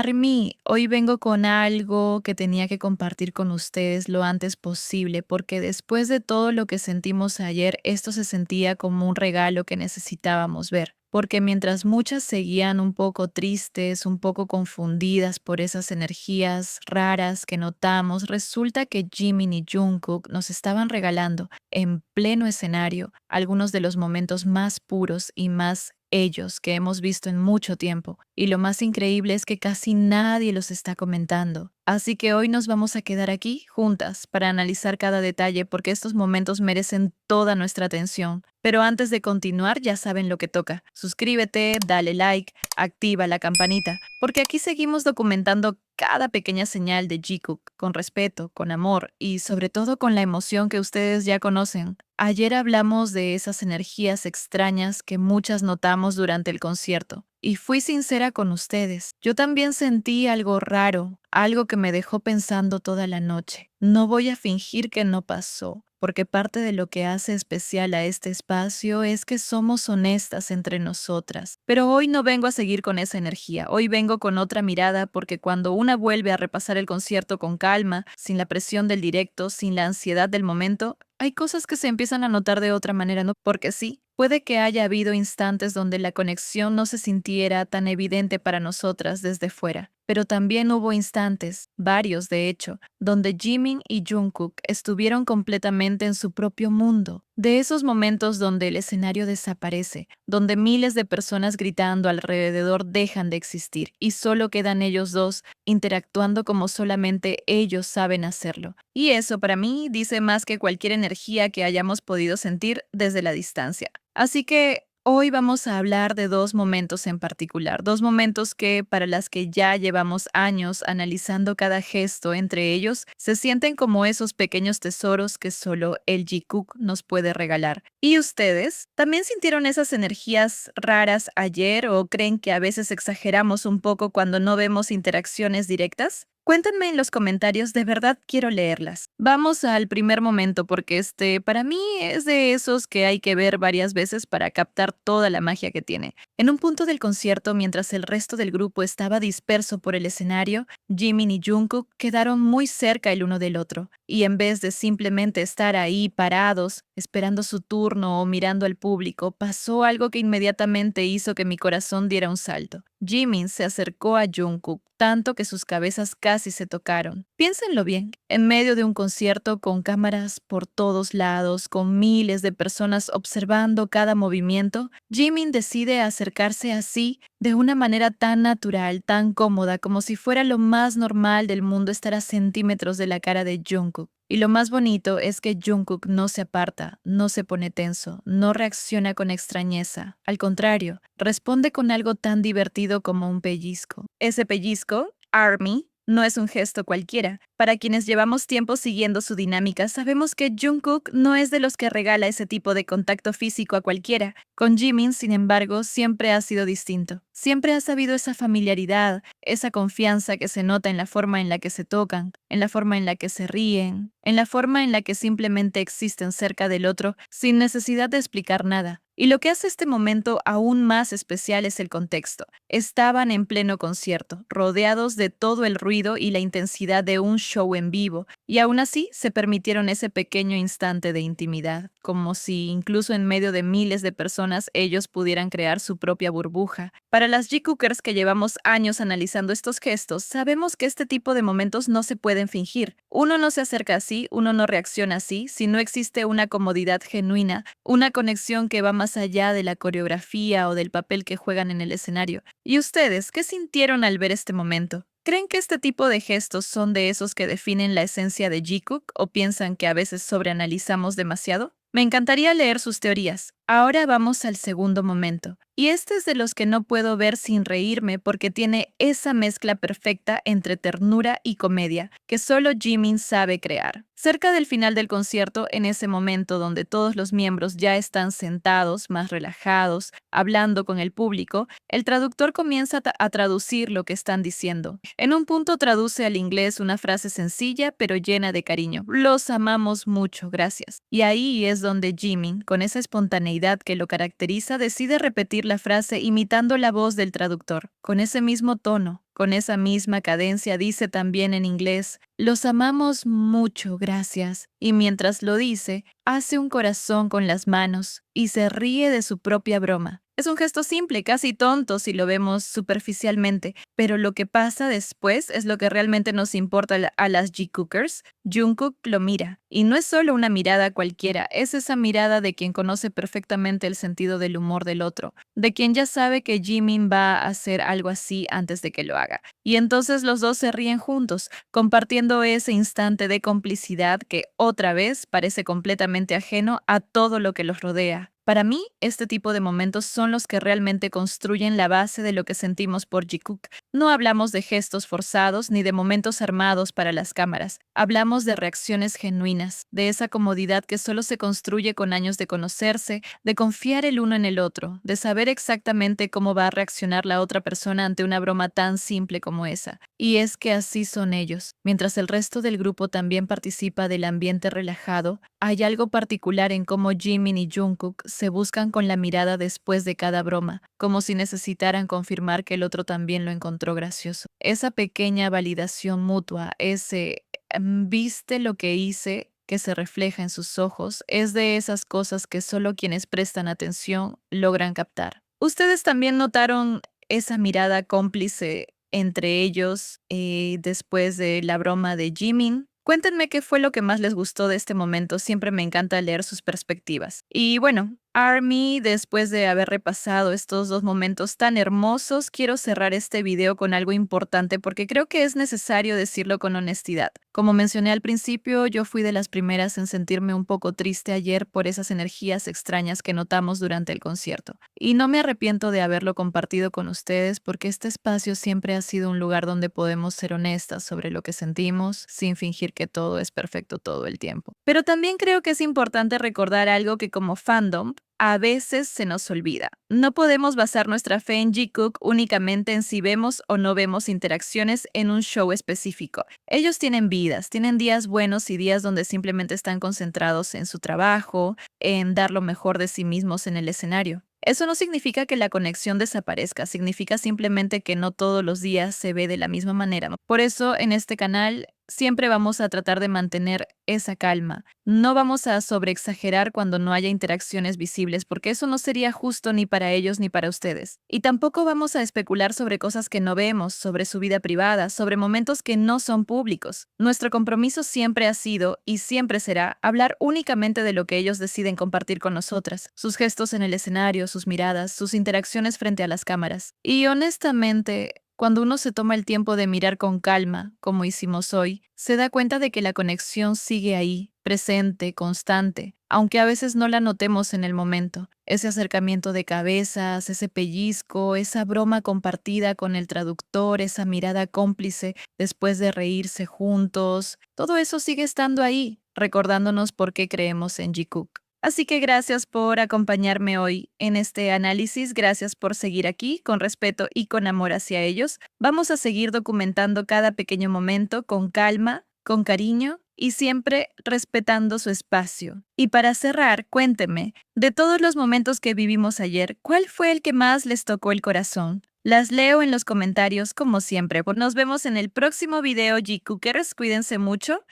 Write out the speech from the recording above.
Army, hoy vengo con algo que tenía que compartir con ustedes lo antes posible, porque después de todo lo que sentimos ayer, esto se sentía como un regalo que necesitábamos ver. Porque mientras muchas seguían un poco tristes, un poco confundidas por esas energías raras que notamos, resulta que Jimin y Jungkook nos estaban regalando en pleno escenario algunos de los momentos más puros y más ellos que hemos visto en mucho tiempo. Y lo más increíble es que casi nadie los está comentando. Así que hoy nos vamos a quedar aquí juntas para analizar cada detalle porque estos momentos merecen toda nuestra atención. Pero antes de continuar ya saben lo que toca. Suscríbete, dale like, activa la campanita, porque aquí seguimos documentando cada pequeña señal de Jikook con respeto, con amor y sobre todo con la emoción que ustedes ya conocen. Ayer hablamos de esas energías extrañas que muchas notamos durante el concierto. Y fui sincera con ustedes. Yo también sentí algo raro, algo que me dejó pensando toda la noche. No voy a fingir que no pasó, porque parte de lo que hace especial a este espacio es que somos honestas entre nosotras. Pero hoy no vengo a seguir con esa energía, hoy vengo con otra mirada porque cuando una vuelve a repasar el concierto con calma, sin la presión del directo, sin la ansiedad del momento, hay cosas que se empiezan a notar de otra manera, ¿no? Porque sí, puede que haya habido instantes donde la conexión no se sintiera tan evidente para nosotras desde fuera, pero también hubo instantes, varios de hecho, donde Jimin y Jungkook estuvieron completamente en su propio mundo. De esos momentos donde el escenario desaparece, donde miles de personas gritando alrededor dejan de existir y solo quedan ellos dos interactuando como solamente ellos saben hacerlo. Y eso para mí dice más que cualquier energía que hayamos podido sentir desde la distancia. Así que hoy vamos a hablar de dos momentos en particular, dos momentos que para las que ya llevamos años analizando cada gesto entre ellos, se sienten como esos pequeños tesoros que solo el Jikook nos puede regalar. ¿Y ustedes? ¿También sintieron esas energías raras ayer o creen que a veces exageramos un poco cuando no vemos interacciones directas? Cuéntenme en los comentarios, de verdad quiero leerlas. Vamos al primer momento porque para mí es de esos que hay que ver varias veces para captar toda la magia que tiene. En un punto del concierto, mientras el resto del grupo estaba disperso por el escenario, Jimin y Jungkook quedaron muy cerca el uno del otro, y en vez de simplemente estar ahí parados, esperando su turno o mirando al público, pasó algo que inmediatamente hizo que mi corazón diera un salto. Jimin se acercó a Jungkook, tanto que sus cabezas casi se tocaron. Piénsenlo bien, en medio de un concierto con cámaras por todos lados, con miles de personas observando cada movimiento, Jimin decide acercarse así de una manera tan natural, tan cómoda, como si fuera lo más normal del mundo estar a centímetros de la cara de Jungkook. Y lo más bonito es que Jungkook no se aparta, no se pone tenso, no reacciona con extrañeza. Al contrario, responde con algo tan divertido como un pellizco. Ese pellizco, ARMY, no es un gesto cualquiera. Para quienes llevamos tiempo siguiendo su dinámica, sabemos que Jungkook no es de los que regala ese tipo de contacto físico a cualquiera. Con Jimin, sin embargo, siempre ha sido distinto. Siempre ha sabido esa familiaridad, esa confianza que se nota en la forma en la que se tocan, en la forma en la que se ríen, en la forma en la que simplemente existen cerca del otro sin necesidad de explicar nada. Y lo que hace este momento aún más especial es el contexto. Estaban en pleno concierto, rodeados de todo el ruido y la intensidad de un show en vivo, y aún así se permitieron ese pequeño instante de intimidad, como si incluso en medio de miles de personas ellos pudieran crear su propia burbuja. Para las G-Cookers que llevamos años analizando estos gestos, sabemos que este tipo de momentos no se pueden fingir. Uno no se acerca así, uno no reacciona así, si no existe una comodidad genuina, una conexión que va más allá de la coreografía o del papel que juegan en el escenario. ¿Y ustedes qué sintieron al ver este momento? ¿Creen que este tipo de gestos son de esos que definen la esencia de Jikook o piensan que a veces sobreanalizamos demasiado? Me encantaría leer sus teorías. Ahora vamos al segundo momento. Y este es de los que no puedo ver sin reírme porque tiene esa mezcla perfecta entre ternura y comedia que solo Jimin sabe crear. Cerca del final del concierto, en ese momento donde todos los miembros ya están sentados, más relajados, hablando con el público, el traductor comienza a traducir lo que están diciendo. En un punto traduce al inglés una frase sencilla pero llena de cariño. Los amamos mucho, gracias. Y ahí es donde Jimin, con esa espontaneidad, espontaneidad que lo caracteriza, decide repetir la frase imitando la voz del traductor. Con ese mismo tono, con esa misma cadencia, dice también en inglés, «Los amamos mucho, gracias». Y mientras lo dice, hace un corazón con las manos y se ríe de su propia broma. Es un gesto simple, casi tonto si lo vemos superficialmente, pero lo que pasa después es lo que realmente nos importa a las G-Cookers. Jungkook lo mira, y no es solo una mirada cualquiera, es esa mirada de quien conoce perfectamente el sentido del humor del otro, de quien ya sabe que Jimin va a hacer algo así antes de que lo haga. Y entonces los dos se ríen juntos, compartiendo ese instante de complicidad que otra vez parece completamente ajeno a todo lo que los rodea. Para mí, este tipo de momentos son los que realmente construyen la base de lo que sentimos por Jikook. No hablamos de gestos forzados ni de momentos armados para las cámaras. Hablamos de reacciones genuinas, de esa comodidad que solo se construye con años de conocerse, de confiar el uno en el otro, de saber exactamente cómo va a reaccionar la otra persona ante una broma tan simple como esa. Y es que así son ellos. Mientras el resto del grupo también participa del ambiente relajado, hay algo particular en cómo Jimin y Jungkook se buscan con la mirada después de cada broma, como si necesitaran confirmar que el otro también lo encontró gracioso. Esa pequeña validación mutua, ese ¿viste lo que hice?, que se refleja en sus ojos, es de esas cosas que solo quienes prestan atención logran captar. ¿Ustedes también notaron esa mirada cómplice entre ellos después de la broma de Jimin? Cuéntenme qué fue lo que más les gustó de este momento, siempre me encanta leer sus perspectivas. Y bueno, ARMY, después de haber repasado estos dos momentos tan hermosos, quiero cerrar este video con algo importante porque creo que es necesario decirlo con honestidad. Como mencioné al principio, yo fui de las primeras en sentirme un poco triste ayer por esas energías extrañas que notamos durante el concierto. Y no me arrepiento de haberlo compartido con ustedes porque este espacio siempre ha sido un lugar donde podemos ser honestas sobre lo que sentimos sin fingir que todo es perfecto todo el tiempo. Pero también creo que es importante recordar algo que como fandom a veces se nos olvida. No podemos basar nuestra fe en Jikook únicamente en si vemos o no vemos interacciones en un show específico. Ellos tienen vidas, tienen días buenos y días donde simplemente están concentrados en su trabajo, en dar lo mejor de sí mismos en el escenario. Eso no significa que la conexión desaparezca, significa simplemente que no todos los días se ve de la misma manera. Por eso, en este canal, siempre vamos a tratar de mantener esa calma. No vamos a sobreexagerar cuando no haya interacciones visibles, porque eso no sería justo ni para ellos ni para ustedes. Y tampoco vamos a especular sobre cosas que no vemos, sobre su vida privada, sobre momentos que no son públicos. Nuestro compromiso siempre ha sido, y siempre será, hablar únicamente de lo que ellos deciden compartir con nosotras, sus gestos en el escenario, sus miradas, sus interacciones frente a las cámaras. Y honestamente, cuando uno se toma el tiempo de mirar con calma, como hicimos hoy, se da cuenta de que la conexión sigue ahí, presente, constante, aunque a veces no la notemos en el momento. Ese acercamiento de cabezas, ese pellizco, esa broma compartida con el traductor, esa mirada cómplice después de reírse juntos, todo eso sigue estando ahí, recordándonos por qué creemos en Jikook. Así que gracias por acompañarme hoy en este análisis, gracias por seguir aquí con respeto y con amor hacia ellos. Vamos a seguir documentando cada pequeño momento con calma, con cariño y siempre respetando su espacio. Y para cerrar, cuéntenme, de todos los momentos que vivimos ayer, ¿cuál fue el que más les tocó el corazón? Las leo en los comentarios como siempre. Nos vemos en el próximo video, G-Cookers. Cuídense mucho.